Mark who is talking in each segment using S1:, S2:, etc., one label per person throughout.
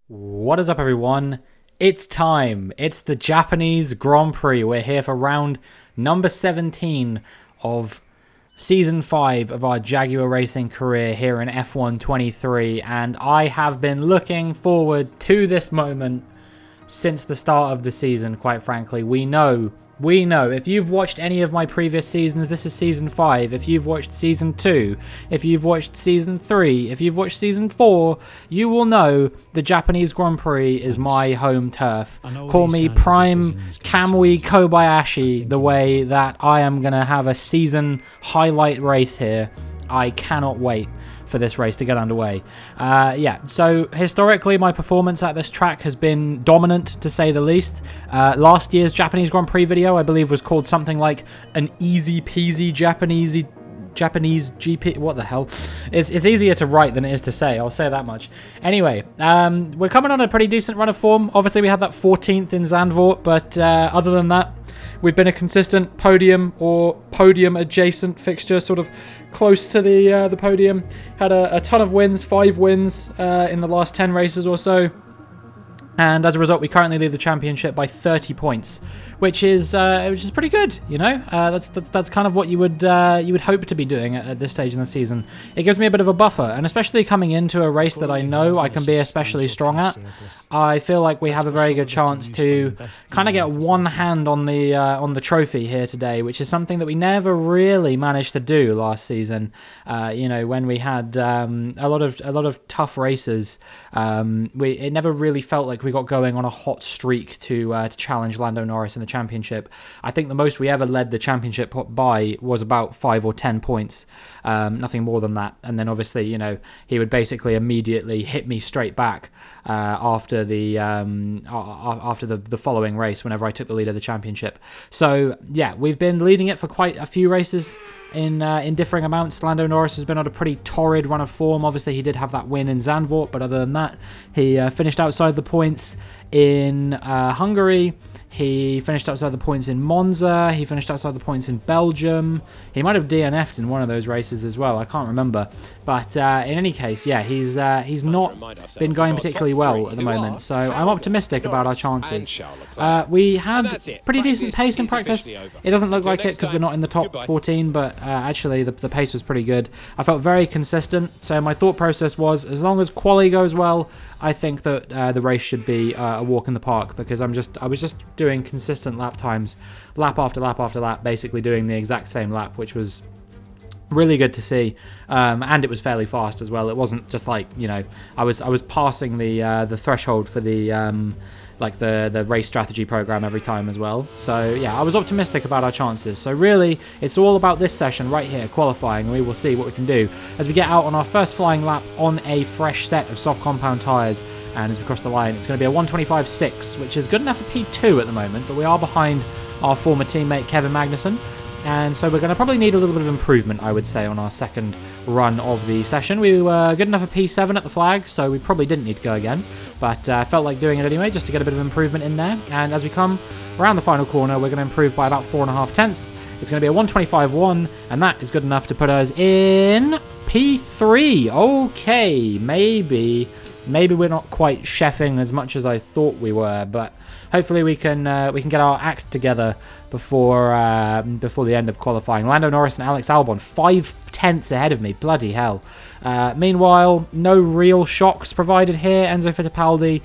S1: What is up, everyone? It's time. It's the Japanese Grand Prix. We're here for round number 17 of Season 5 of our Jaguar Racing career here in F1 23, and I have been looking forward to this moment since the start of the season, quite frankly. We know, if you've watched any of my previous seasons, this is Season 5. If you've watched Season 2, if you've watched Season 3, if you've watched Season 4, you will know the Japanese Grand Prix is my home turf. Call me Prime Kamui Kobayashi, the way that I am going to have a season highlight race here. I cannot wait for this race to get underway. So historically my performance at this track has been dominant, to say the least. Last year's Japanese Grand Prix video, I believe, was called something like an easy peasy Japanese GP. What the hell? It's easier to write than it is to say, I'll say that much. Anyway, we're coming on a pretty decent run of form. Obviously we had that 14th in Zandvoort, but other than that, we've been a consistent podium or podium adjacent fixture, sort of close to the podium. Had a ton of wins, 5 wins in the last 10 races or so. And as a result, we currently lead the championship by 30 points, which is pretty good, you know. That's kind of what you would hope to be doing at this stage in the season. It gives me a bit of a buffer, and especially coming into a race that I know I can be especially strong at, I feel like we have a very good chance to kind of get one hand on the trophy here today, which is something that we never really managed to do last season. When we had a lot of tough races, it never really felt like we got going on a hot streak to challenge Lando Norris in the championship. I think the most we ever led the championship by was about 5 or 10 points, nothing more than that. And then obviously, he would basically immediately hit me straight back after the following race whenever I took the lead of the championship. So yeah, we've been leading it for quite a few races in differing amounts. Lando Norris has been on a pretty torrid run of form. Obviously he did have that win in Zandvoort, but other than that, he finished outside the points in Hungary. He finished outside the points in Monza. He finished outside the points in Belgium. He might have DNF'd in one of those races as well. I can't remember. But in any case, yeah, he's not been going particularly well at the moment. So I'm optimistic about our chances. We had pretty decent pace in practice. It doesn't look like it because we're not in the top 14, but actually the pace was pretty good. I felt very consistent. So my thought process was, as long as quali goes well, I think that the race should be a walk in the park, because I was just doing consistent lap times, lap after lap after lap, basically doing the exact same lap, which was really good to see, and it was fairly fast as well. It wasn't just like, I was passing the threshold for the the race strategy program every time as well. So yeah, I was optimistic about our chances. So really, it's all about this session right here, qualifying, and we will see what we can do as we get out on our first flying lap on a fresh set of soft compound tyres. And as we cross the line, it's going to be a 125.6, which is good enough for P2 at the moment, but we are behind our former teammate Kevin Magnussen. And so we're going to probably need a little bit of improvement, I would say, on our second run of the session. We were good enough for P7 at the flag, so we probably didn't need to go again. But I felt like doing it anyway, just to get a bit of improvement in there. And as we come around the final corner, we're going to improve by about 4.5 tenths. It's going to be a 125.1, and that is good enough to put us in P3. Okay, maybe we're not quite chefing as much as I thought we were, but hopefully we can get our act together before the end of qualifying. Lando Norris and Alex Albon 5 tenths ahead of me. Bloody hell. Meanwhile, no real shocks provided here. Enzo Fittipaldi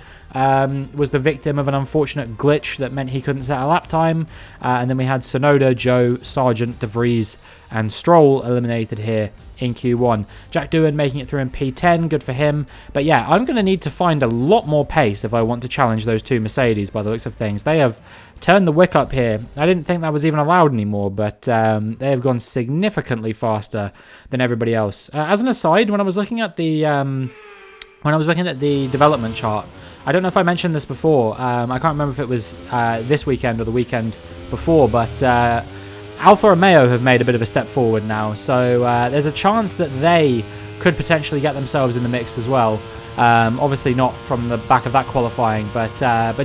S1: was the victim of an unfortunate glitch that meant he couldn't set a lap time. And then we had Tsunoda, Joe, Sargent, De Vries, and Stroll eliminated here in Q1. Jack Doohan making it through in P10, good for him. But yeah, I'm going to need to find a lot more pace if I want to challenge those two Mercedes by the looks of things. They have turned the wick up here. I didn't think that was even allowed anymore, but they have gone significantly faster than everybody else. As an aside, when I was looking at the development chart, I don't know if I mentioned this before. I can't remember if it was this weekend or the weekend before, but Alfa Romeo have made a bit of a step forward now, so there's a chance that they could potentially get themselves in the mix as well. Obviously not from the back of that qualifying, but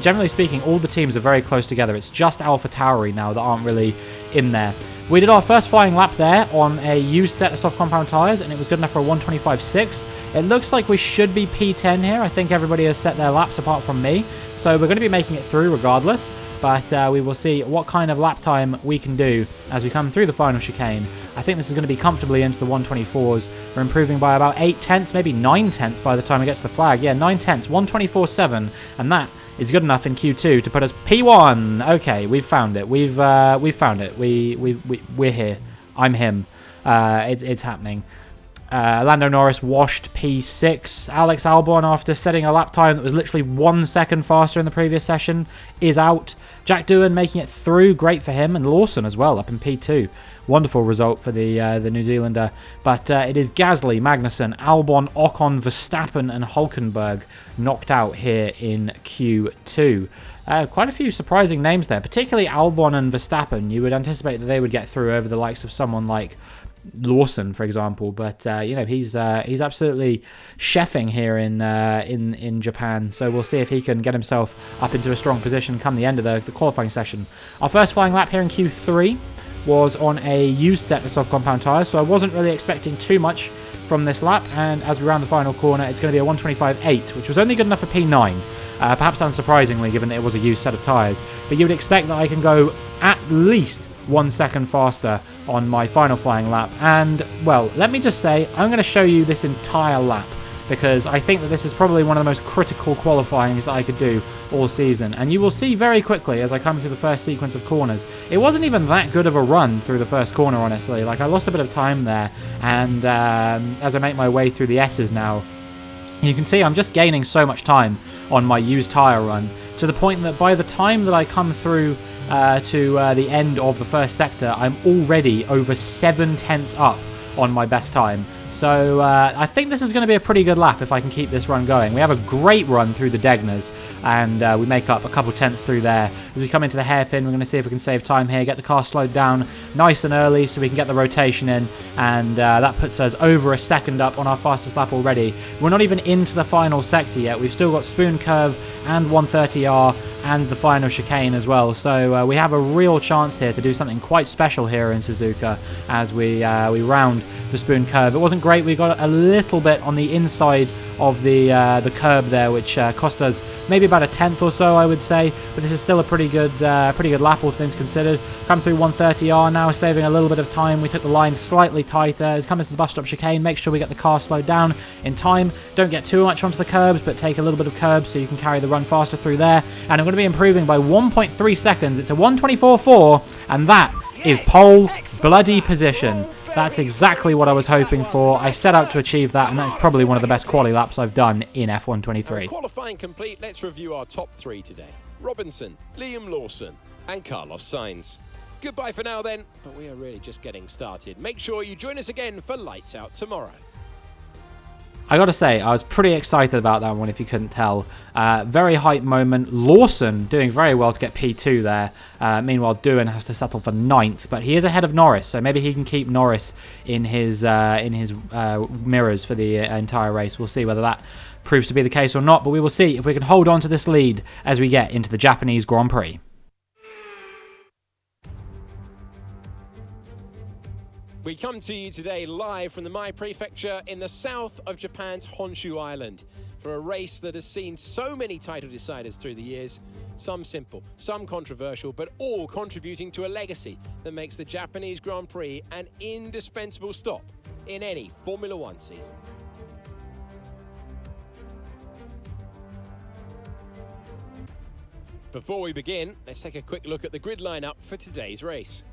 S1: generally speaking, all the teams are very close together. It's just AlphaTauri now that aren't really in there. We did our first flying lap there on a used set of soft compound tyres, and it was good enough for a 1:25.6. It looks like we should be P10 here. I think everybody has set their laps apart from me, so we're going to be making it through regardless. But we will see what kind of lap time we can do as we come through the final chicane. I think this is going to be comfortably into the 124s. We're improving by about 8 tenths, maybe 9 tenths by the time we get to the flag. Yeah, 9 tenths, 124.7, and that is good enough in Q2 to put us P1. Okay, we've found it. We've found it. We're here. I'm him. It's happening. Lando Norris washed P6. Alex Albon, after setting a lap time that was literally 1 second faster in the previous session, is out. Jack Doohan making it through, great for him, and Lawson as well up in P2. Wonderful result for the New Zealander. But it is Gasly, Magnussen, Albon, Ocon, Verstappen, and Hulkenberg knocked out here in Q2. Quite a few surprising names there, particularly Albon and Verstappen. You would anticipate that they would get through over the likes of someone like Lawson, for example, but you know, he's absolutely chefing here in Japan, so we'll see if he can get himself up into a strong position come the end of the qualifying session. Our first flying lap here in Q3 was on a used set of soft compound tyres, so I wasn't really expecting too much from this lap, and as we round the final corner, it's going to be a 125.8, which was only good enough for P9, perhaps unsurprisingly given that it was a used set of tyres, but you would expect that I can go at least 1 second faster on my final flying lap. And, well, let me just say, I'm going to show you this entire lap, because I think that this is probably one of the most critical qualifyings that I could do all season. And you will see very quickly as I come through the first sequence of corners, it wasn't even that good of a run through the first corner, honestly. Like, I lost a bit of time there, and as I make my way through the S's now, you can see I'm just gaining so much time on my used tyre run, to the point that by the time that I come through to the end of the first sector, I'm already over 7 tenths up on my best time. So I think this is going to be a pretty good lap if I can keep this run going. We have a great run through the Degners, and we make up a couple tenths through there. As we come into the hairpin, we're going to see if we can save time here, get the car slowed down nice and early so we can get the rotation in, and that puts us over a second up on our fastest lap already. We're not even into the final sector yet. We've still got Spoon Curve and 130R and the final chicane as well, so we have a real chance here to do something quite special here in Suzuka as we round the Spoon Curve. It wasn't great. We got a little bit on the inside of the curb there, which cost us maybe about a tenth or so, I would say, but this is still a pretty good lap, all things considered. Come through 130R now, saving a little bit of time. We took the line slightly tighter. As we come into the bus stop chicane, make sure we get the car slowed down in time. Don't get too much onto the curbs, but take a little bit of curbs so you can carry the run faster through there. And I'm going to be improving by 1.3 seconds. It's a 124.4, and that is pole bloody position. That's exactly what I was hoping for. I set out to achieve that, and that's probably one of the best quali laps I've done in F1 23.
S2: Qualifying complete, let's review our top 3 today. Robinson, Liam Lawson, and Carlos Sainz. Goodbye for now then, but we are really just getting started. Make sure you join us again for Lights Out tomorrow.
S1: I gotta say, I was pretty excited about that one, if you couldn't tell. Very hype moment. Lawson doing very well to get P2 there. Meanwhile, Doohan has to settle for 9th, but he is ahead of Norris, so maybe he can keep Norris in his mirrors for the entire race. We'll see whether that proves to be the case or not, but we will see if we can hold on to this lead as we get into the Japanese Grand Prix.
S2: We come to you today live from the Mai Prefecture in the south of Japan's Honshu Island for a race that has seen so many title deciders through the years, some simple, some controversial, but all contributing to a legacy that makes the Japanese Grand Prix an indispensable stop in any Formula One season. Before we begin, let's take a quick look at the grid lineup for today's race.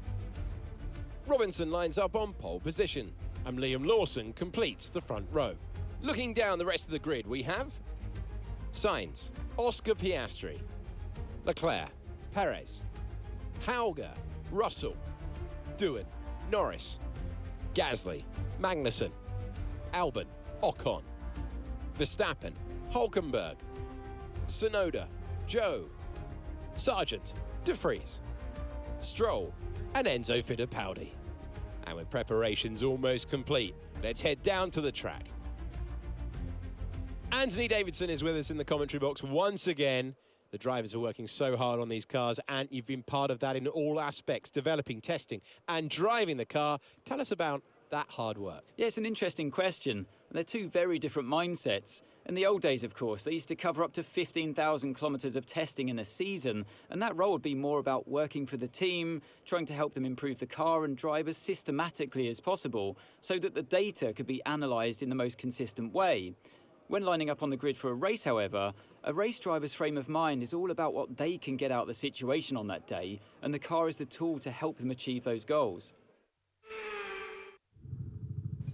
S2: Robinson lines up on pole position, and Liam Lawson completes the front row. Looking down the rest of the grid, we have Sainz, Oscar Piastri, Leclerc, Perez, Hauger, Russell, Doohan, Norris, Gasly, Magnussen, Albon, Ocon, Verstappen, Hulkenberg, Tsunoda, Joe, Sargent, De Vries, Stroll, and Enzo Fittipaldi. And with preparations almost complete, let's head down to the track. Anthony Davidson is with us in the commentary box once again. The drivers are working so hard on these cars, and you've been part of that in all aspects, developing, testing, and driving the car. Tell us about that hard work.
S3: Yeah, it's an interesting question. They're two very different mindsets. In the old days, of course, they used to cover up to 15,000 kilometres of testing in a season, and that role would be more about working for the team, trying to help them improve the car and drive as systematically as possible, so that the data could be analysed in the most consistent way. When lining up on the grid for a race, however, a race driver's frame of mind is all about what they can get out of the situation on that day, and the car is the tool to help them achieve those goals.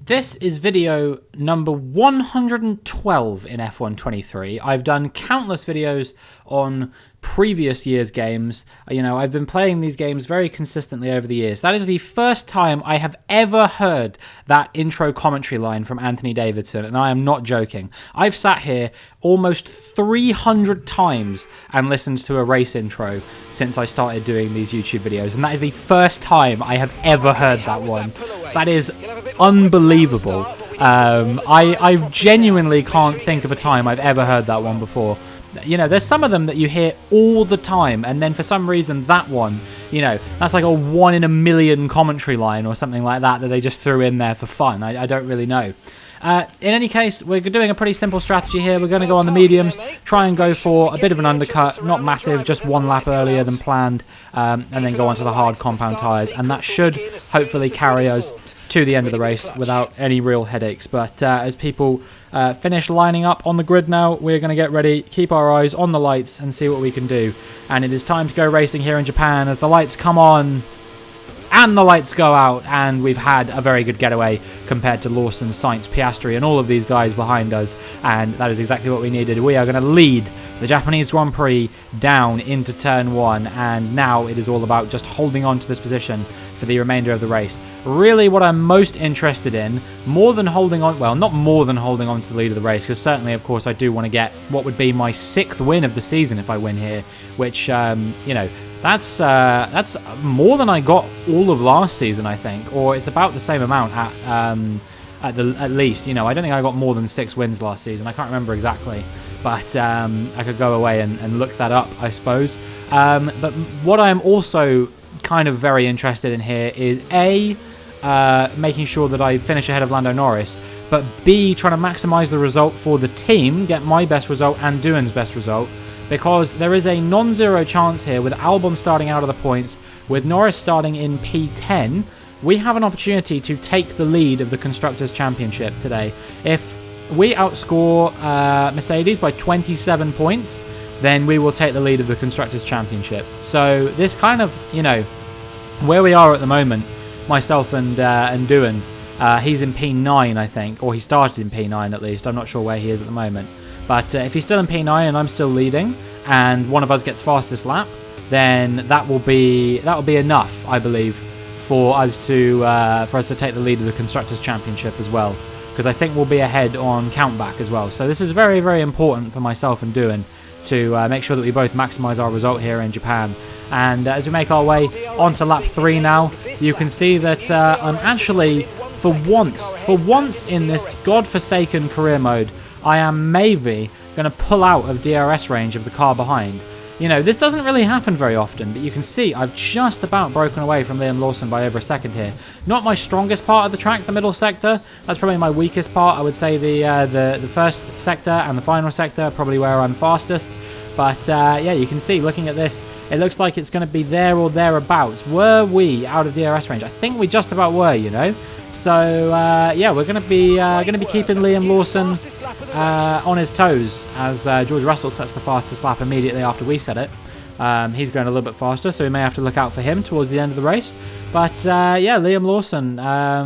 S1: This is video number 112 in F123. I've done countless videos on previous year's games. You know, I've been playing these games very consistently over the years. That is the first time I have ever heard that intro commentary line from Anthony Davidson, and I am not joking. I've sat here almost 300 times and listened to a race intro since I started doing these YouTube videos, and that is the first time I have ever heard that one. That is unbelievable. I genuinely can't think of a time I've ever heard that one before. You know, there's some of them that you hear all the time, and then for some reason that one, you know, that's like a 1 in a million commentary line or something like that they just threw in there for fun. I don't really know. In any case, we're doing a pretty simple strategy here. We're going to go on the mediums, try and go for a bit of an undercut, not massive, just one lap earlier than planned, and then go onto the hard compound tyres, and that should hopefully carry us to the end of the race without any real headaches. But as people finish lining up on the grid now, we're going to get ready, keep our eyes on the lights and see what we can do. And it is time to go racing here in Japan as the lights come on and the lights go out, and we've had a very good getaway compared to Lawson, Sainz, Piastri and all of these guys behind us, and that is exactly what we needed. We are going to lead the Japanese Grand Prix down into turn 1, and now it is all about just holding on to this position for the remainder of the race. Really what I'm most interested in, more than holding on, well, not more than holding on to the lead of the race, because certainly, of course, I do want to get what would be my 6th win of the season if I win here, which, you know, that's more than I got all of last season, I think, or it's about the same amount at least. You know, I don't think I got more than 6 wins last season. I can't remember exactly, but I could go away and look that up, I suppose. But what I'm also kind of very interested in here is A, making sure that I finish ahead of Lando Norris, but B, trying to maximise the result for the team, get my best result and Doohan's best result, because there is a non-zero chance here with Albon starting out of the points, with Norris starting in P10. We have an opportunity to take the lead of the Constructors' Championship today. If we outscore Mercedes by 27 points, then we will take the lead of the Constructors' Championship. So this kind of, you know, where we are at the moment, myself and Doohan, he's in P9, I think, or he started in P9 at least. I'm not sure where he is at the moment. But if he's still in P9 and I'm still leading, and one of us gets fastest lap, then that will be enough, I believe, for us to take the lead of the Constructors' Championship as well, because I think we'll be ahead on countback as well. So this is very, very important for myself and Doohan to make sure that we both maximise our result here in Japan. And as we make our way onto lap 3 now, you can see that I'm actually, for once in this godforsaken career mode, I am maybe going to pull out of DRS range of the car behind. You know, this doesn't really happen very often, but you can see I've just about broken away from Liam Lawson by over a second here. Not my strongest part of the track, the middle sector. That's probably my weakest part. I would say the first sector and the final sector are probably where I'm fastest. But yeah, you can see, looking at this, it looks like it's going to be there or thereabouts. Were we out of DRS range? I think we just about were, you know. So yeah, we're going to be keeping Liam Lawson on his toes as George Russell sets the fastest lap immediately after we set it. He's going a little bit faster, so we may have to look out for him towards the end of the race. But yeah, Liam Lawson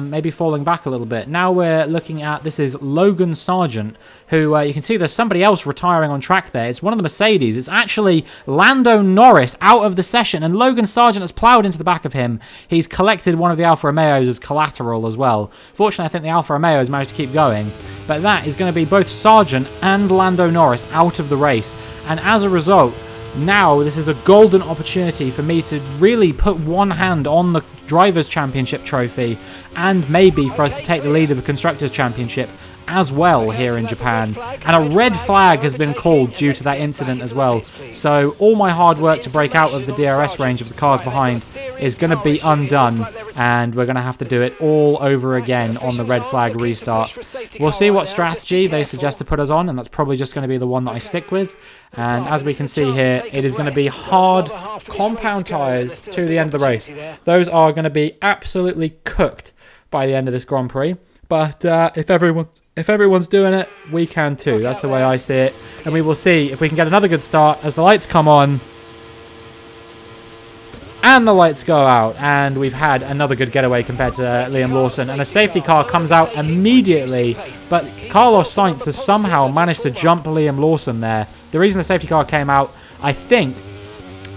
S1: maybe falling back a little bit. Now we're looking at, this is Logan Sargent, who you can see there's somebody else retiring on track there. It's one of the Mercedes. It's actually Lando Norris out of the session, and Logan Sargent has ploughed into the back of him. He's collected one of the Alfa Romeos as collateral as well. Fortunately, I think the Alfa Romeo has managed to keep going. But that is going to be both Sargent and Lando Norris out of the race. And as a result, now this is a golden opportunity for me to really put one hand on the Drivers' Championship trophy, and maybe for us to take the lead of the Constructors' Championship as well here in Japan. And a red flag has been called due to that incident as well. So all my hard work to break out of the DRS range of the cars behind is going to be undone, and we're going to have to do it all over again on the red flag restart. We'll see what strategy they suggest to put us on, and that's probably just going to be the one that I stick with. And as we can see here, it is going to be hard compound tyres to the end of the race. Those are going to be absolutely cooked by the end of this Grand Prix. But if everyone's doing it, we can too. That's the way I see it. And we will see if we can get another good start as the lights come on. And the lights go out. And we've had another good getaway compared to Liam Lawson. And a safety car comes out immediately. But Carlos Sainz has somehow managed to jump Liam Lawson there. The reason the safety car came out, I think,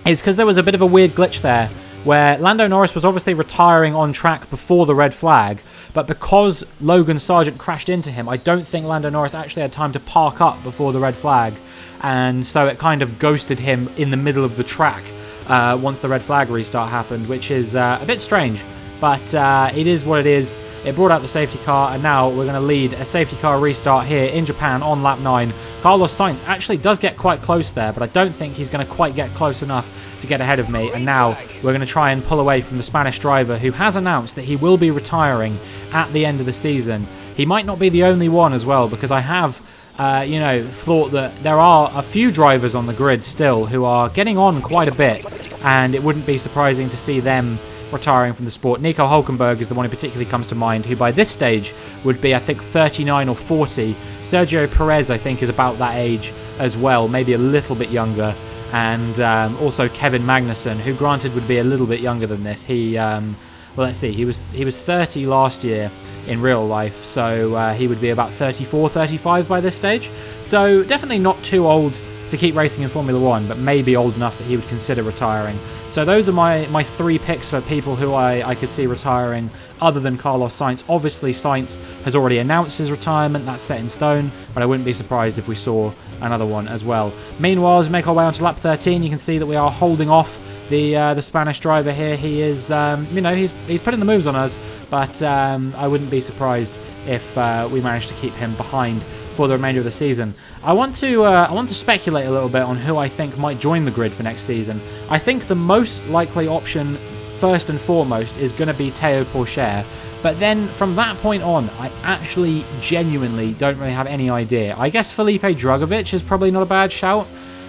S1: is because there was a bit of a weird glitch there, where Lando Norris was obviously retiring on track before the red flag, but because Logan Sargent crashed into him, I don't think Lando Norris actually had time to park up before the red flag, and so it kind of ghosted him in the middle of the track once the red flag restart happened, which is a bit strange, but it is what it is. It brought out the safety car, and now we're going to lead a safety car restart here in Japan on lap 9. Carlos Sainz actually does get quite close there, but I don't think he's going to quite get close enough to get ahead of me. And now we're going to try and pull away from the Spanish driver, who has announced that he will be retiring at the end of the season. He might not be the only one as well, because I have thought that there are a few drivers on the grid still who are getting on quite a bit, and it wouldn't be surprising to see them retiring from the sport. Nico Hulkenberg is the one who particularly comes to mind, who by this stage would be, I think, 39 or 40. Sergio Perez, I think, is about that age as well, maybe a little bit younger. And also Kevin Magnussen, who granted would be a little bit younger than this. Let's see, he was 30 last year in real life, so he would be about 34, 35 by this stage. So definitely not too old to keep racing in Formula 1, but maybe old enough that he would consider retiring. So those are my 3 picks for people who I could see retiring other than Carlos Sainz. Obviously, Sainz has already announced his retirement. That's set in stone, but I wouldn't be surprised if we saw another one as well. Meanwhile, as we make our way onto lap 13, you can see that we are holding off the Spanish driver here. He is, he's putting the moves on us, but I wouldn't be surprised if we manage to keep him behind for the remainder of the season. I want to speculate a little bit on who I think might join the grid for next season. I think the most likely option, first and foremost, is going to be Théo Pourchaire. But then from that point on, I actually genuinely don't really have any idea. I guess Felipe Drugovich is probably not a bad shout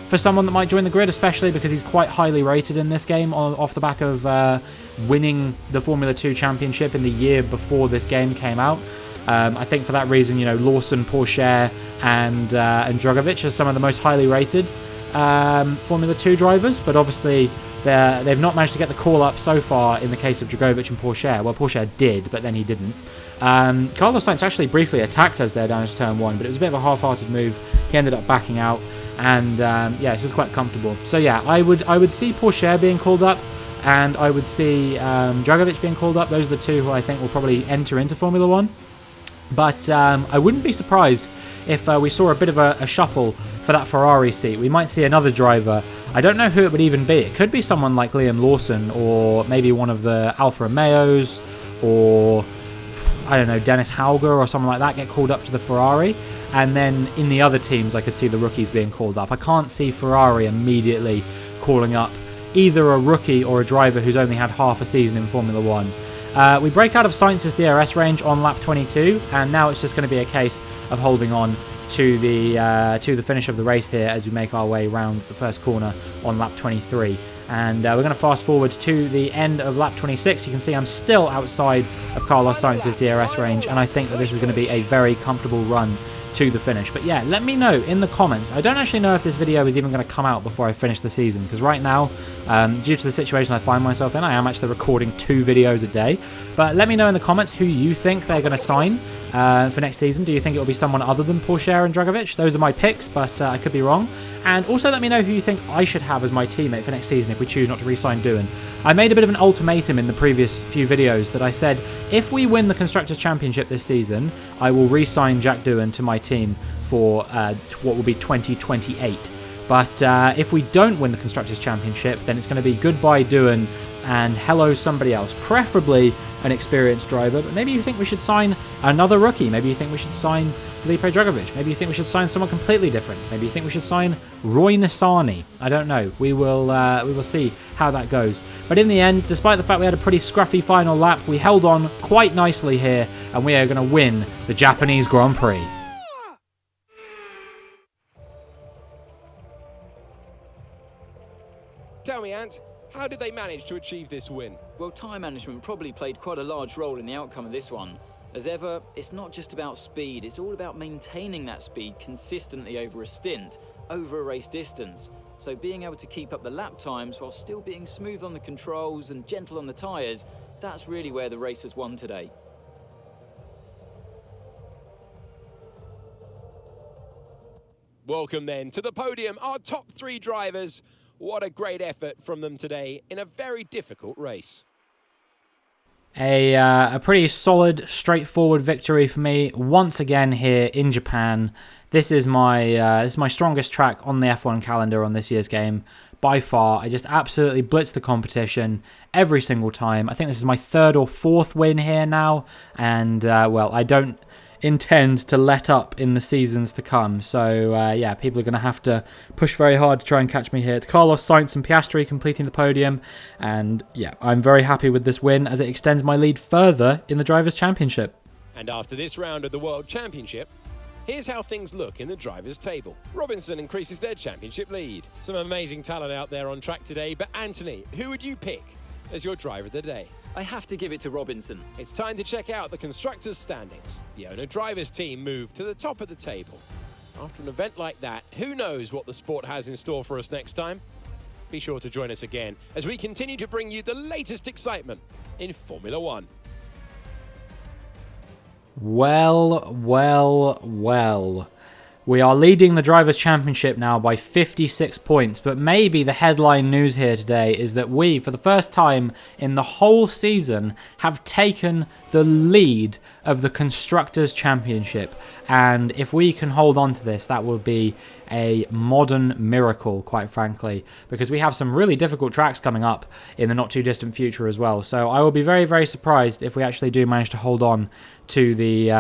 S1: for someone that might join the grid, especially because he's quite highly rated in this game off the back of winning the Formula 2 Championship in the year before this game came out. I think for that reason, Lawson, Pourchaire, and Drugovich are some of the most highly rated Formula 2 drivers, but obviously they've not managed to get the call up so far in the case of Drugovich and Pourchaire. Well, Pourchaire did, but then he didn't. Carlos Sainz actually briefly attacked us there down to turn 1, but it was a bit of a half-hearted move. He ended up backing out, and this is quite comfortable. So yeah, I would see Pourchaire being called up, and I would see Drugovich being called up. Those are the 2 who I think will probably enter into Formula 1. But I wouldn't be surprised if we saw a bit of a shuffle for that Ferrari seat. We might see another driver. I don't know who it would even be. It could be someone like Liam Lawson, or maybe one of the Alfa Romeos, or I don't know, Dennis Hauger or someone like that get called up to the Ferrari. And then in the other teams, I could see the rookies being called up. I can't see Ferrari immediately calling up either a rookie or a driver who's only had half a season in Formula 1. We break out of Sainz's DRS range on lap 22, and now it's just going to be a case of holding on to the finish of the race here as we make our way around the first corner on lap 23. And we're going to fast forward to the end of lap 26. You can see I'm still outside of Carlos Sainz's DRS range, and I think that this is going to be a very comfortable run to the finish. But yeah, let me know in the comments. I don't actually know if this video is even going to come out before I finish the season, because right now, due to the situation I find myself in, I am actually recording 2 videos a day. But let me know in the comments who you think they're going to sign for next season. Do you think it will be someone other than Pourchaire and Drugovich? Those are my picks, but I could be wrong. And also let me know who you think I should have as my teammate for next season if we choose not to re-sign Doohan. I made a bit of an ultimatum in the previous few videos that I said, if we win the Constructors' Championship this season, I will re-sign Jack Doohan to my team for what will be 2028. But if we don't win the Constructors' Championship, then it's going to be goodbye Doohan and hello somebody else, preferably an experienced driver. But maybe you think we should sign another rookie. Maybe you think we should sign Felipe Drugovich. Maybe you think we should sign someone completely different. Maybe you think we should sign Roy Nissany. I don't know. We will see how that goes. But in the end, despite the fact we had a pretty scruffy final lap, we held on quite nicely here, and we are going to win the Japanese Grand Prix.
S2: Tell me, Ant, how did they manage to achieve this win?
S3: Well, time management probably played quite a large role in the outcome of this one. As ever, it's not just about speed, it's all about maintaining that speed consistently over a stint, over a race distance. So being able to keep up the lap times while still being smooth on the controls and gentle on the tyres, that's really where the race was won today.
S2: Welcome then to the podium, our top 3 drivers. What a great effort from them today in a very difficult race.
S1: A pretty solid, straightforward victory for me once again here in Japan. This is my strongest track on the F1 calendar on this year's game by far. I just absolutely blitzed the competition every single time. I think this is my 3rd or 4th win here now, and well, I don't intend to let up in the seasons to come. So yeah, people are going to have to push very hard to try and catch me here. It's Carlos Sainz and Piastri completing the podium, and yeah, I'm very happy with this win as it extends my lead further in the Drivers' Championship.
S2: And after this round of the World Championship, here's how things look in the drivers' table. Robinson increases their championship lead. Some amazing talent out there on track today, but Anthony, who would you pick as your driver of the day?
S3: I have to give it to Robinson.
S2: It's time to check out the constructors' standings. The owner-drivers team moved to the top of the table. After an event like that, who knows what the sport has in store for us next time? Be sure to join us again as we continue to bring you the latest excitement in Formula One.
S1: Well. We are leading the Drivers' Championship now by 56 points, but maybe the headline news here today is that we, for the first time in the whole season, have taken the lead of the Constructors' Championship. And if we can hold on to this, that would be a modern miracle, quite frankly, because we have some really difficult tracks coming up in the not too distant future as well. So I will be very, very surprised if we actually do manage to hold on to the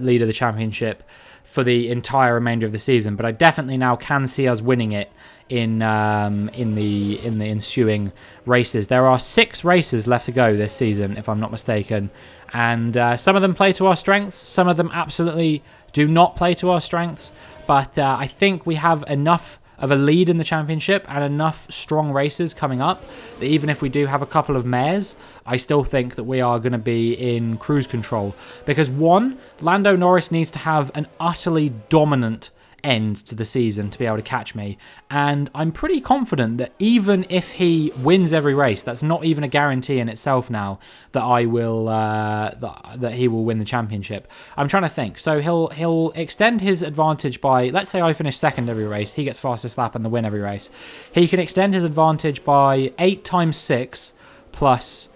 S1: lead of the championship for the entire remainder of the season. But I definitely now can see us winning it in the ensuing races. There are 6 races left to go this season, if I'm not mistaken, and some of them play to our strengths, some of them absolutely do not play to our strengths, but I think we have enough of a lead in the championship and enough strong races coming up that even if we do have a couple of mares, I still think that we are going to be in cruise control. Because one, Lando Norris needs to have an utterly dominant end to the season to be able to catch me, and I'm pretty confident that even if he wins every race, that's not even a guarantee in itself now that I will that he will win the championship. I'm trying to think. So he'll extend his advantage by, let's say I finish second every race, he gets fastest lap and the win every race. He can extend his advantage by 8 times 6 plus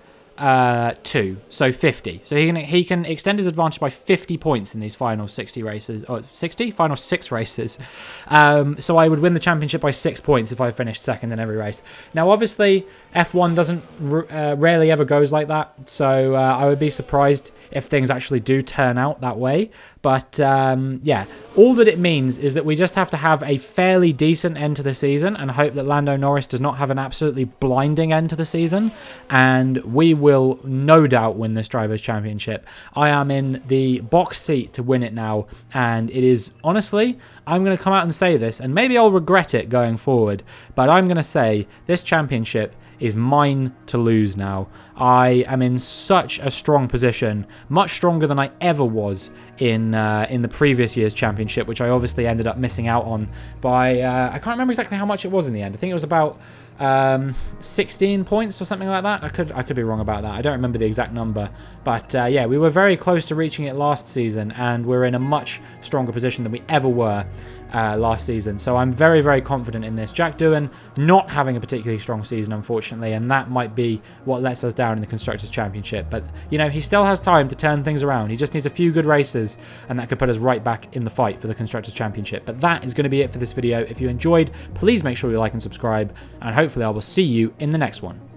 S1: 2, so 50. So he can extend his advantage by 50 points in these final 60 races, or 60 final 6 races. So I would win the championship by 6 points if I finished second in every race. Now, obviously, F1 doesn't rarely ever goes like that. So I would be surprised if things actually do turn out that way. But yeah, all that it means is that we just have to have a fairly decent end to the season and hope that Lando Norris does not have an absolutely blinding end to the season, and we will no doubt win this Drivers' Championship. I am in the box seat to win it now, and it is, honestly, I'm going to come out and say this, and maybe I'll regret it going forward, but I'm going to say this championship is mine to lose now. I am in such a strong position, much stronger than I ever was in the previous year's championship, which I obviously ended up missing out on by, I can't remember exactly how much it was in the end. I think it was about 16 points or something like that. I could be wrong about that. I don't remember the exact number, but yeah, we were very close to reaching it last season, and we're in a much stronger position than we ever were last season. So I'm very, very confident in this. Jack Doohan not having a particularly strong season, unfortunately, and that might be what lets us down down in the Constructors' Championship. But, you know, he still has time to turn things around. He just needs a few good races, and that could put us right back in the fight for the Constructors' Championship. But that is going to be it for this video. If you enjoyed, please make sure you like and subscribe, and hopefully I will see you in the next one.